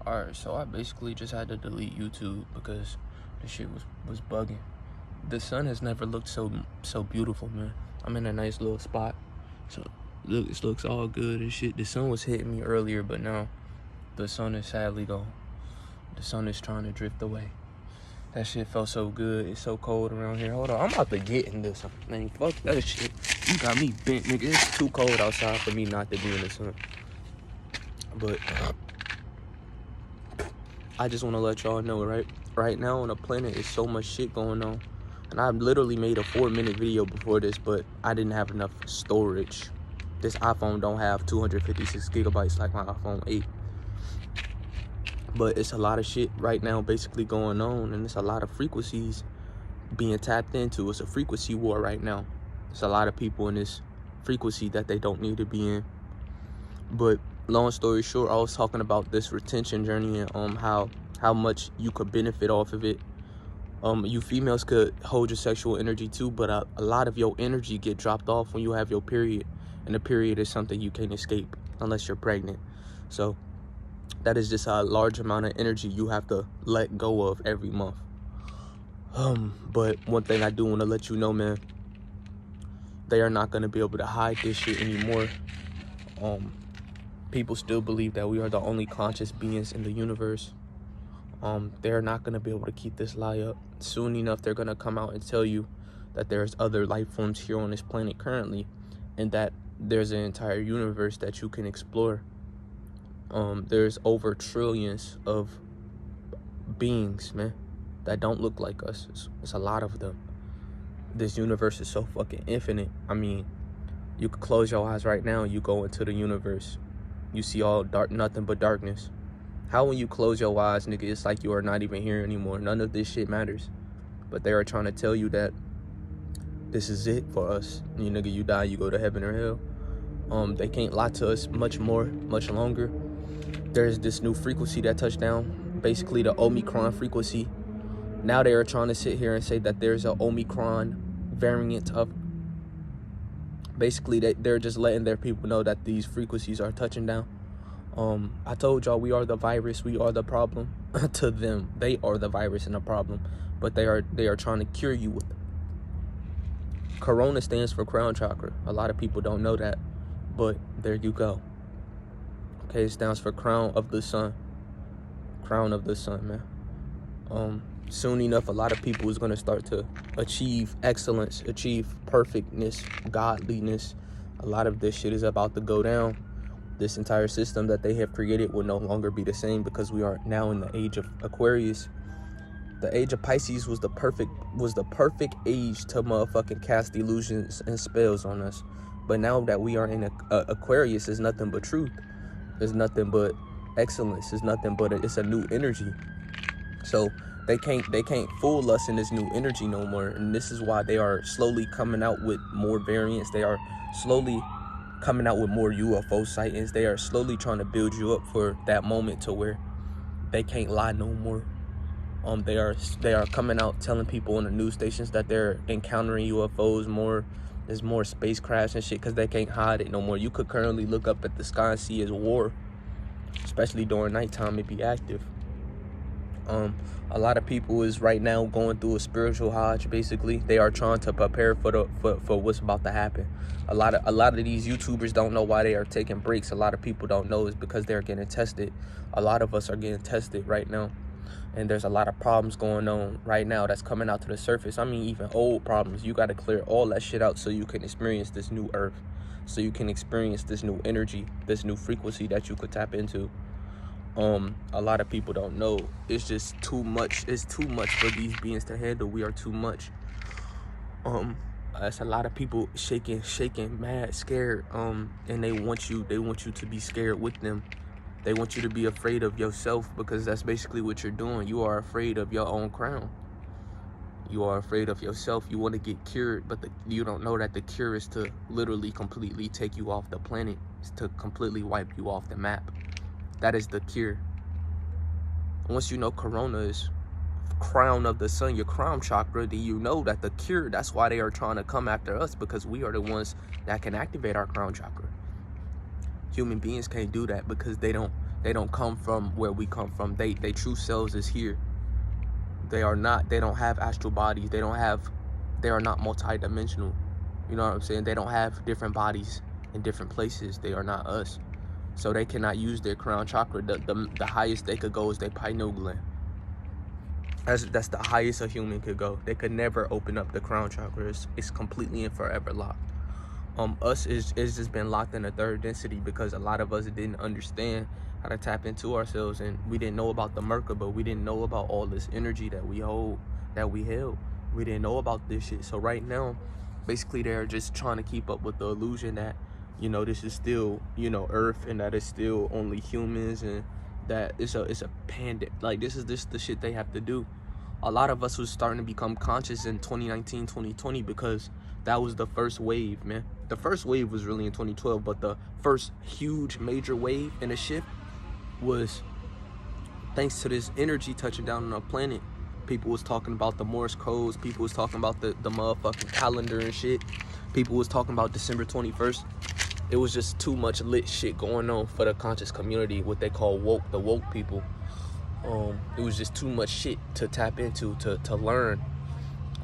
Alright, so I basically just had to delete YouTube because the shit was bugging. The sun has never looked so beautiful, man. I'm in a nice little spot, so look, this looks all good and shit. The sun was hitting me earlier, but now the sun is sadly gone. The sun is trying to drift away. That shit felt so good. It's so cold around here. Hold on, I'm about to get in this. Man, fuck that shit. You got me bent, nigga. It's too cold outside for me not to be in the sun. But I just want to let y'all know, right now on the planet is so much shit going on. And I've literally made a 4-minute video before this, but I didn't have enough storage. This iPhone don't have 256 gigabytes like my iPhone 8. But it's a lot of shit right now basically going on, and it's a lot of frequencies being tapped into. It's a frequency war right now. There's a lot of people in this frequency that they don't need to be in. But long story short, I was talking about this retention journey and how much you could benefit off of it. You females could hold your sexual energy too, but a lot of your energy get dropped off when you have your period, and the period is something you can't escape unless you're pregnant. So that is just a large amount of energy you have to let go of every month. But one thing I do want to let you know, man, they are not going to be able to hide this shit anymore. People still believe that we are the only conscious beings in the universe. They're not going to be able to keep this lie up. Soon enough, they're going to come out and tell you that there's other life forms here on this planet currently, and that there's an entire universe that you can explore. There's over trillions of beings, man, that don't look like us. It's a lot of them. This universe is so fucking infinite. I mean, you could close your eyes right now, you go into the universe, you see all dark, nothing but darkness. How when you close your eyes, nigga, it's like you are not even here anymore. None of this shit matters. But they are trying to tell you that this is it for us. You nigga, you die, you go to heaven or hell. They can't lie to us much longer. There's this new frequency that touched down, basically the Omicron frequency. Now they are trying to sit here and say that there's an Omicron variant of, basically they're just letting their people know that these frequencies are touching down. I told y'all we are the virus, we are the problem. To them, they are the virus and the problem, but they are trying to cure you with it. Corona stands for crown chakra. A lot of people don't know that, but there you go. Okay, it stands for crown of the sun. Crown of the sun, man. Soon enough, a lot of people is going to start to achieve excellence, achieve perfectness, godliness. A lot of this shit is about to go down. This entire system that they have created will no longer be the same, because we are now in the age of Aquarius. The age of Pisces was the perfect age to motherfucking cast illusions and spells on us. But now that we are in Aquarius, is nothing but truth. There's nothing but excellence. It's nothing but it's a new energy. So they can't fool us in this new energy no more. And this is why they are slowly coming out with more variants. They are slowly coming out with more UFO sightings. They are slowly trying to build you up for that moment to where they can't lie no more. They are coming out telling people on the news stations that they're encountering UFOs more. There's more space crafts and shit, because they can't hide it no more. You could currently look up at the sky and see it's war, especially during nighttime. It be active. A lot of people is right now going through a spiritual hajj. Basically, they are trying to prepare for what's about to happen. A lot of these YouTubers don't know why they are taking breaks. A lot of people don't know is because they're getting tested. A lot of us are getting tested right now, and there's a lot of problems going on right now that's coming out to the surface. I mean, even old problems. You got to clear all that shit out so you can experience this new earth, so you can experience this new energy, this new frequency that you could tap into. A lot of people don't know. It's just too much. It's too much for these beings to handle. We are too much. It's a lot of people shaking, mad, scared. And they want you to be scared with them. They want you to be afraid of yourself, because that's basically what you're doing. You are afraid of your own crown. You are afraid of yourself. You want to get cured, but you don't know that the cure is to literally completely take you off the planet. It's to completely wipe you off the map. That is the cure. Once you know Corona is crown of the sun, your crown chakra, then you know that the cure, that's why they are trying to come after us, because we are the ones that can activate our crown chakra. Human beings can't do that because they don't They don't come from where we come from. They true selves is here. They don't have astral bodies. They are not multi-dimensional. You know what I'm saying? They don't have different bodies in different places. They are not us. So they cannot use their crown chakra. The highest they could go is their pineal gland. That's the highest a human could go. They could never open up the crown chakra. It's completely and forever locked. Us is just been locked in a third density because a lot of us didn't understand how to tap into ourselves, and we didn't know about the Merkaba, but we didn't know about all this energy that we held. We didn't know about this shit. So right now, basically they're just trying to keep up with the illusion that, you know, this is still, you know, Earth, and that it's still only humans, and that it's a pandemic. Like, this is the shit they have to do. A lot of us was starting to become conscious in 2019, 2020 because that was the first wave, man. The first wave was really in 2012, but the first huge major wave and a shift was thanks to this energy touching down on our planet. People was talking about the Morse codes. People was talking about the motherfucking calendar and shit. People was talking about December 21st. It was just too much lit shit going on for the conscious community, what they call woke, the woke people. It was just too much shit to tap into, to learn.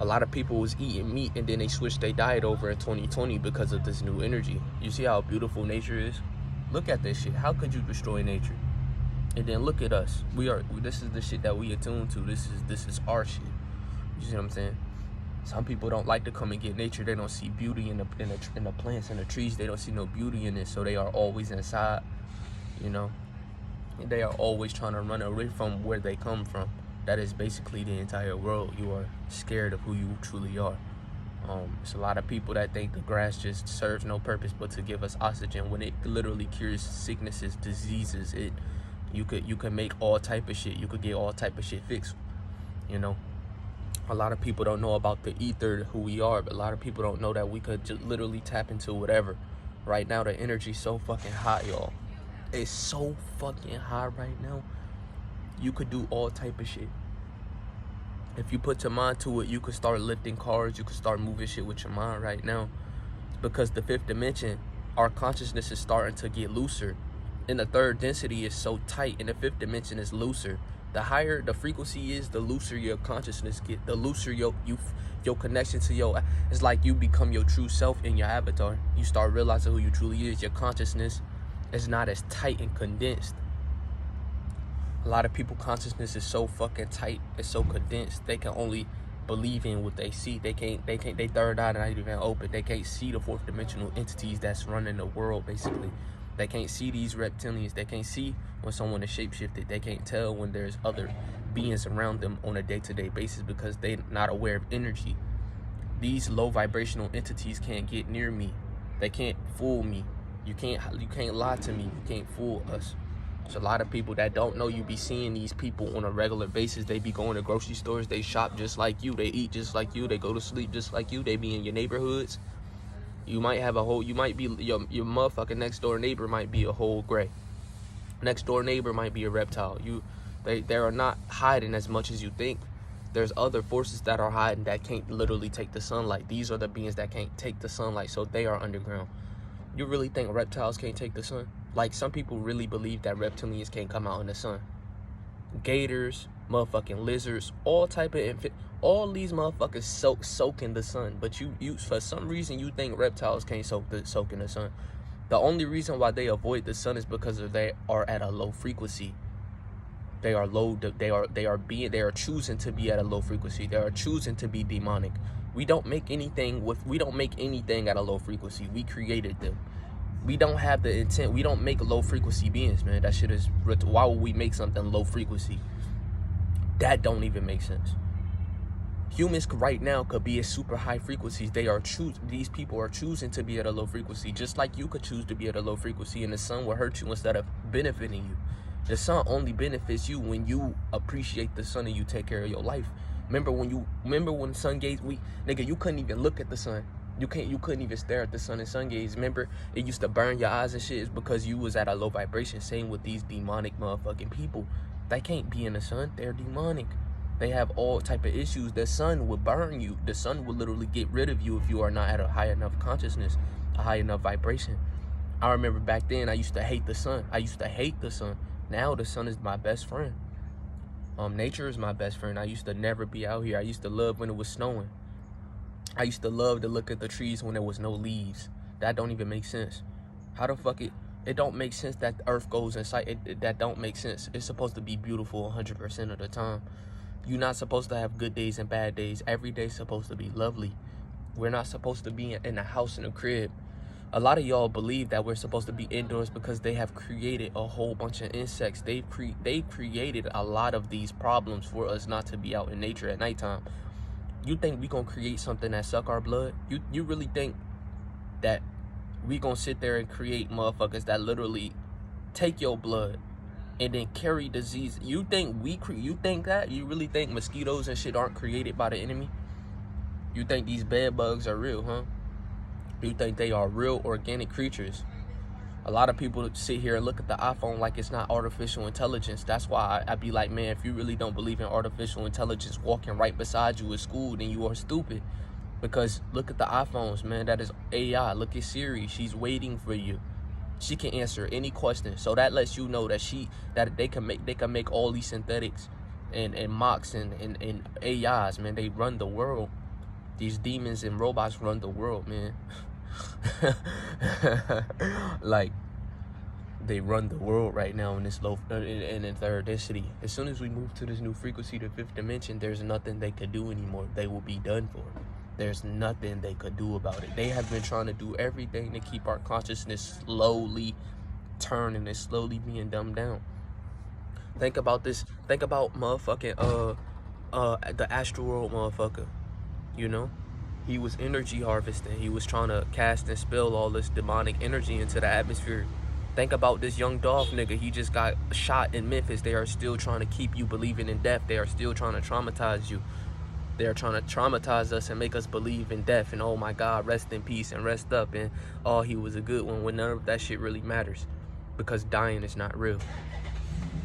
A lot of people was eating meat, and then they switched their diet over in 2020 because of this new energy. You see how beautiful nature is? Look at this shit. How could you destroy nature? And then look at us. This is the shit that we attune to. This is our shit. You see what I'm saying? Some people don't like to come and get nature. They don't see beauty in the plants and the trees. They don't see no beauty in it, so they are always inside, you know. They are always trying to run away from where they come from. That is basically the entire world. You are scared of who you truly are. It's a lot of people that think the grass just serves no purpose but to give us oxygen, when it literally cures sicknesses, diseases. You could make all type of shit. You could get all type of shit fixed, you know. A lot of people don't know about the ether, who we are, but a lot of people don't know that we could just literally tap into whatever. Right now, the energy's so fucking hot, y'all. It's so fucking hot right now. You could do all type of shit. If you put your mind to it, you could start lifting cars. You could start moving shit with your mind right now. Because the fifth dimension, our consciousness is starting to get looser. And the third density is so tight, and the fifth dimension is looser. The higher the frequency is, the looser your consciousness get. The looser your connection to it's like you become your true self in your avatar. You start realizing who you truly is. Your consciousness is not as tight and condensed. A lot of people consciousness is so fucking tight, it's so condensed. They can only believe in what they see. They can't they third eye not even open. They can't see the fourth dimensional entities that's running the world, basically. They can't see these reptilians. They can't see when someone is shapeshifted. They can't tell when there's other beings around them on a day-to-day basis because they're not aware of energy. These low vibrational entities can't get near me. They can't fool me. You can't lie to me. You can't fool us. There's a lot of people that don't know you be seeing these people on a regular basis. They be going to grocery stores. They shop just like you. They eat just like you. They go to sleep just like you. They be in your neighborhoods. You might be your motherfucking next door neighbor might be a whole gray. Next door neighbor might be a reptile. They are not hiding as much as you think. There's other forces that are hiding that can't literally take the sunlight. These are the beings that can't take the sunlight, so they are underground. You really think reptiles can't take the sun? Like, some people really believe that reptilians can't come out in the sun. Gators, motherfucking lizards, all these motherfuckers soak in the sun. But you for some reason you think reptiles can't soak in the sun. The only reason why they avoid the sun is because they are at a low frequency. They are choosing to be at a low frequency. They are choosing to be demonic. We don't make anything at a low frequency. We created them. We don't have the intent. We don't make low frequency beings, man. That shit is, why would we make something low frequency? That don't even make sense. Humans right now could be at super high frequencies. These people are choosing to be at a low frequency, just like you could choose to be at a low frequency, and the sun will hurt you instead of benefiting you. The sun only benefits you when you appreciate the sun and you take care of your life. Remember when sun gaze, nigga, you couldn't even look at the sun. You couldn't even stare at the sun and sun gaze. Remember, it used to burn your eyes and shit. It's because you was at a low vibration. Same with these demonic motherfucking people. They can't be in the sun. They're demonic. They have all type of issues. The sun will burn you. The sun will literally get rid of you if you are not at a high enough consciousness, a high enough vibration. I remember back then I used to hate the sun. Now the sun is my best friend. Nature is my best friend. I used to never be out here. I used to love when it was snowing. I used to love to look at the trees when there was no leaves. That don't even make sense. How the fuck it don't make sense that the earth goes inside. That don't make sense. It's supposed to be beautiful 100% of the time. You're not supposed to have good days and bad days. Every day's supposed to be lovely. We're not supposed to be in a house in a crib. A lot of y'all believe that we're supposed to be indoors because they have created a whole bunch of insects. They've created a lot of these problems for us not to be out in nature at nighttime. You think we gonna create something that suck our blood? You really think that we gonna sit there and create motherfuckers that literally take your blood and then carry disease? You think you think that? You really think mosquitoes and shit aren't created by the enemy? You think these bed bugs are real, huh? You think they are real organic creatures? A lot of people sit here and look at the iPhone like it's not artificial intelligence. That's why I be like, man, if you really don't believe in artificial intelligence walking right beside you at school, then you are stupid. Because look at the iPhones, man. That is AI. Look at Siri. She's waiting for you. She can answer any question. So that lets you know that they can make all these synthetics and mocks and AIs, man. They run the world. These demons and robots run the world, man. Like, they run the world right now in this in third density. As soon as we move to this new frequency, the fifth dimension, there's nothing they could do anymore. They will be done for. There's nothing they could do about it. They have been trying to do everything to keep our consciousness slowly turning and slowly being dumbed down. Think about this. Think about motherfucking the asteroid motherfucker. You know, he was energy harvesting. He was trying to cast and spill all this demonic energy into the atmosphere. Think about this young Dolph nigga. He just got shot in Memphis. They are still trying to keep you believing in death. They are still trying to traumatize you. They are trying to traumatize us and make us believe in death. And oh my God, rest in peace and rest up. And oh, he was a good one. When none of that shit really matters. Because dying is not real.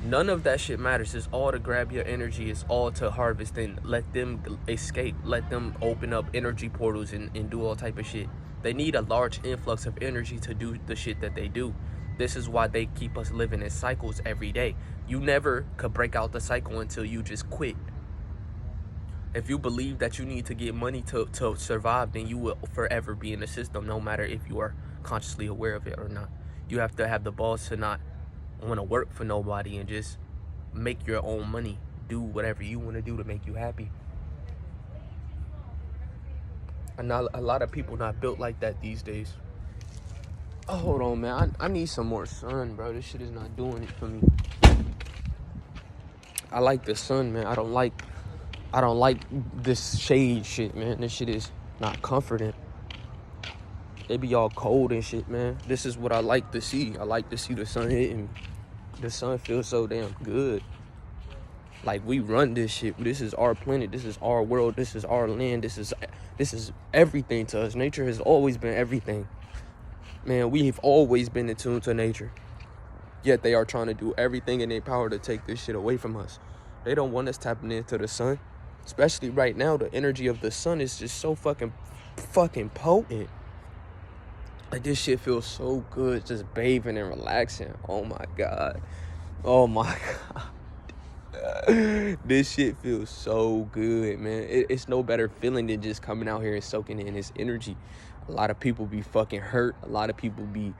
None of that shit matters. It's all to grab your energy. It's all to harvest and let them escape. Let them open up energy portals and do all type of shit. They need a large influx of energy to do the shit that they do. This is why they keep us living in cycles every day. You never could break out the cycle until you just quit. If you believe that you need to get money to survive, then you will forever be in the system, no matter if you are consciously aware of it or not. You have to have the balls to not want to work for nobody and just make your own money. Do whatever you want to do to make you happy. And a lot of people not built like that these days. Oh, hold on, man. I need some more sun, bro. This shit is not doing it for me. I like the sun, man. I don't like this shade shit, man. This shit is not comforting. They be all cold and shit, man. This is what I like to see. I like to see the sun hitting. The sun feels so damn good. Like, we run this shit. This is our planet. This is our world. This is our land. This is everything to us. Nature has always been everything. Man, we have always been in tune to nature. Yet they are trying to do everything in their power to take this shit away from us. They don't want us tapping into the sun. Especially right now, the energy of the sun is just so fucking potent. Like, this shit feels so good, just bathing and relaxing. Oh my God. Oh my God. This shit feels so good, man. It's no better feeling than just coming out here and soaking in this energy. A lot of people be fucking hurt. A lot of people be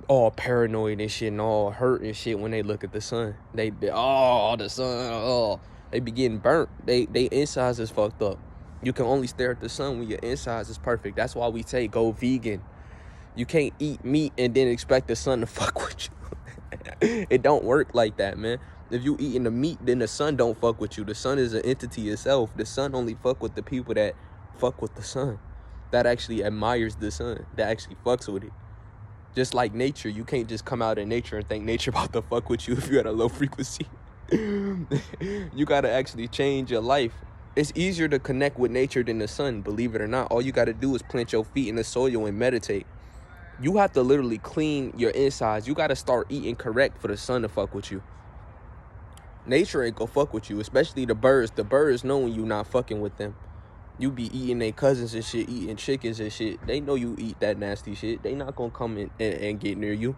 all paranoid and shit and all hurt and shit when they look at the sun. They the sun, they be getting burnt. They insides is fucked up. You can only stare at the sun when your insides is perfect. That's why we say go vegan. You can't eat meat and then expect the sun to fuck with you. It don't work like that, man. If you eating the meat, then the sun don't fuck with you. The sun is an entity itself. The sun only fuck with the people that fuck with the sun. That actually admires the sun. That actually fucks with it. Just like nature, you can't just come out in nature and think nature about to fuck with you if you're at a low frequency. You gotta actually change your life. It's easier to connect with nature than the sun, believe it or not. All you gotta do is plant your feet in the soil and meditate. You have to literally clean your insides. You gotta start eating correct for the sun to fuck with you. Nature ain't gonna fuck with you, especially the birds. The birds know when you not fucking with them. You be eating their cousins and shit, eating chickens and shit. They know you eat that nasty shit. They not gonna come in and get near you.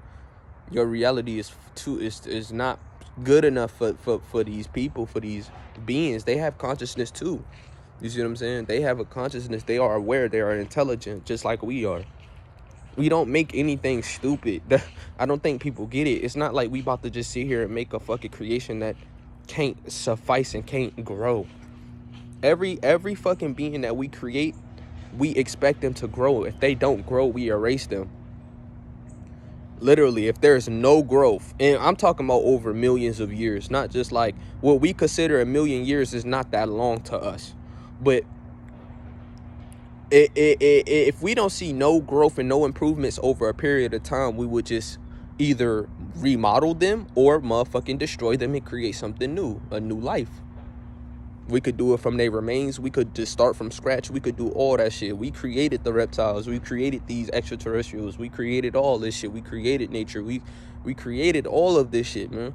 Your reality is not good enough for these people, for these beings. They have consciousness too. You see what I'm saying? They have a consciousness. They are aware. They are intelligent, just like we are. We don't make anything stupid. I don't think people get it. It's not like we about to just sit here and make a fucking creation that can't suffice and can't grow. Every fucking being that we create, we expect them to grow. If they don't grow, we erase them. Literally, if there's no growth, and I'm talking about over millions of years, not just like what we consider a million years is not that long to us. But if we don't see no growth and no improvements over a period of time, we would just either remodel them or motherfucking destroy them and create something new, a new life. We could do it from their remains. We could just start from scratch. We could do all that shit. We created the reptiles. We created these extraterrestrials. We created all this shit. We created nature. We created all of this shit, man.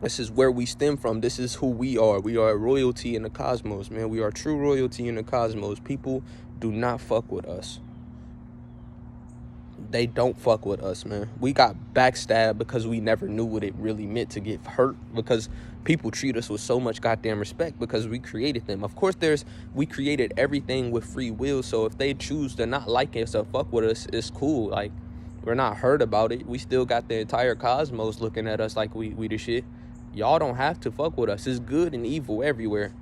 This is where we stem from. This is who we are. We are royalty in the cosmos, man. We are true royalty in the cosmos. People do not fuck with us. They don't fuck with us, man. We got backstabbed because we never knew what it really meant to get hurt, because people treat us with so much goddamn respect because we created them. Of course, we created everything with free will, so if they choose to not like us or fuck with us, it's cool. Like, we're not hurt about it. We still got the entire cosmos looking at us like we the shit. Y'all don't have to fuck with us. It's good and evil everywhere.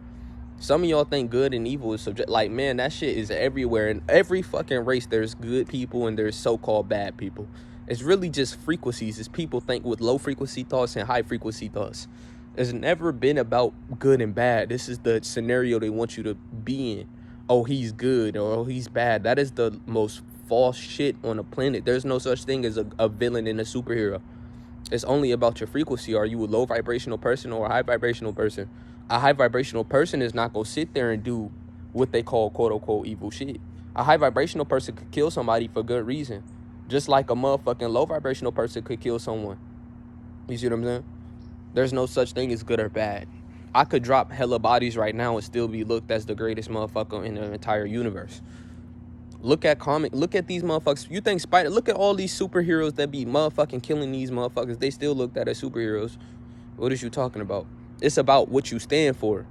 Some of y'all think good and evil is subject. Like, man, that shit is everywhere. In every fucking race, there's good people and there's so-called bad people. It's really just frequencies. It's people think with low frequency thoughts and high frequency thoughts. It's never been about good and bad. This is the scenario they want you to be in. Oh, he's good, or oh, he's bad. That is the most false shit on the planet. There's no such thing as a villain and a superhero. It's only about your frequency. Are you a low vibrational person or a high vibrational person? A high vibrational person is not going to sit there and do what they call quote unquote evil shit. A high vibrational person could kill somebody for good reason. Just like a motherfucking low vibrational person could kill someone. You see what I'm saying? There's no such thing as good or bad. I could drop hella bodies right now and still be looked as the greatest motherfucker in the entire universe. Look at these motherfuckers. You think look at all these superheroes that be motherfucking killing these motherfuckers. They still looked at as superheroes. What is you talking about? It's about what you stand for.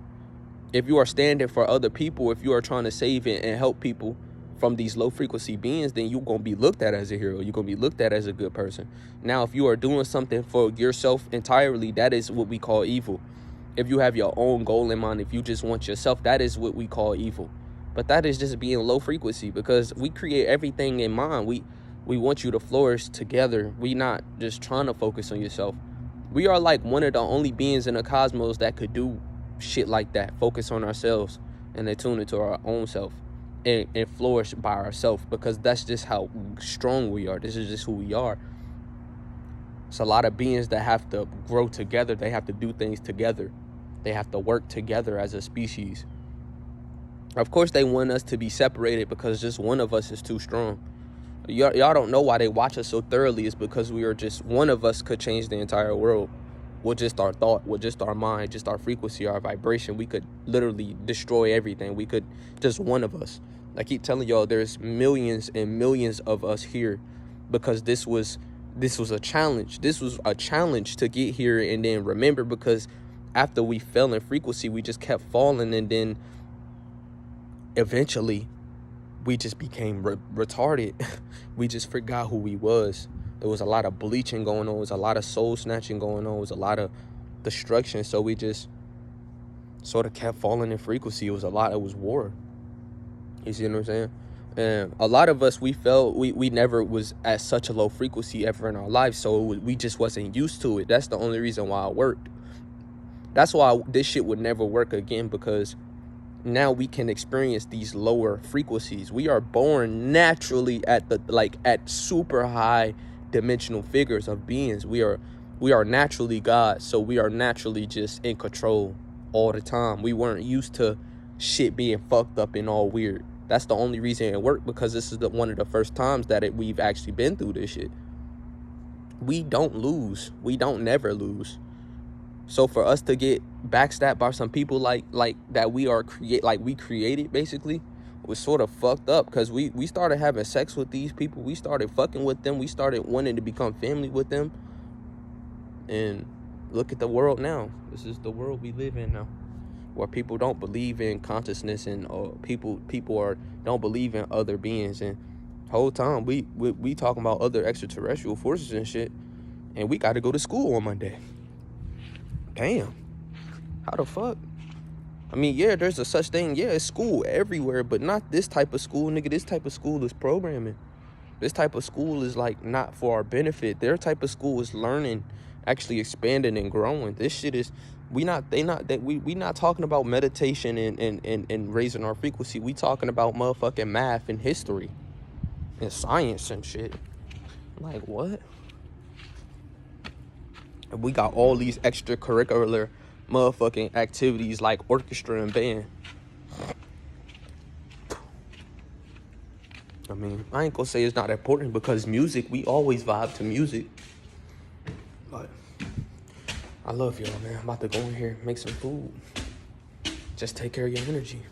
If you are standing for other people, if you are trying to save and help people from these low frequency beings, then you're going to be looked at as a hero. You're going to be looked at as a good person. Now, if you are doing something for yourself entirely, that is what we call evil. If you have your own goal in mind, if you just want yourself, that is what we call evil. But that is just being low frequency, because we create everything in mind. We want you to flourish together. We not just trying to focus on yourself. We are like one of the only beings in the cosmos that could do shit like that. Focus on ourselves and attune it to our own self and flourish by ourselves, because that's just how strong we are. This is just who we are. It's a lot of beings that have to grow together. They have to do things together. They have to work together as a species. Of course, they want us to be separated because just one of us is too strong. Y'all don't know why they watch us so thoroughly. Is because we are just, one of us could change the entire world with just our thought, with just our mind, just our frequency, our vibration. We could literally destroy everything. We could, just one of us. I keep telling y'all, there's millions and millions of us here because this was a challenge. This was a challenge to get here. And then remember, because after we fell in frequency, we just kept falling, and then eventually we just became retarded. We just forgot who we was. There was a lot of bleaching going on. There was a lot of soul snatching going on. There was a lot of destruction. So we just sort of kept falling in frequency. It was war. You see what I'm saying? And a lot of us, we felt we never was at such a low frequency ever in our lives. So we just wasn't used to it. That's the only reason why it worked. That's why this shit would never work again, because now we can experience these lower frequencies. We are born naturally at super high dimensional figures of beings. We are naturally God, so we are naturally just in control all the time. We weren't used to shit being fucked up and all weird. That's the only reason it worked, because this is one of the first times that we've actually been through this shit. We don't lose. We don't never lose. So for us to get backstabbed by some people like that we created, basically, was sort of fucked up, because we started having sex with these people. We started fucking with them. We started wanting to become family with them. And look at the world now. This is the world we live in now, where people don't believe in consciousness, and people don't believe in other beings. And whole time we talking about other extraterrestrial forces and shit, and we got to go to school on Monday. Damn, how the fuck? I mean, yeah, there's a such thing. Yeah, it's school everywhere, but not this type of school, nigga. This type of school is programming. This type of school is like not for our benefit. Their type of school is learning, actually expanding and growing. This shit is, we not talking about meditation and raising our frequency. We talking about motherfucking math and history and science and shit. Like, what? And we got all these extracurricular motherfucking activities like orchestra and band. I mean, I ain't gonna say it's not important, because music, we always vibe to music. But I love y'all, man. I'm about to go in here and make some food. Just take care of your energy.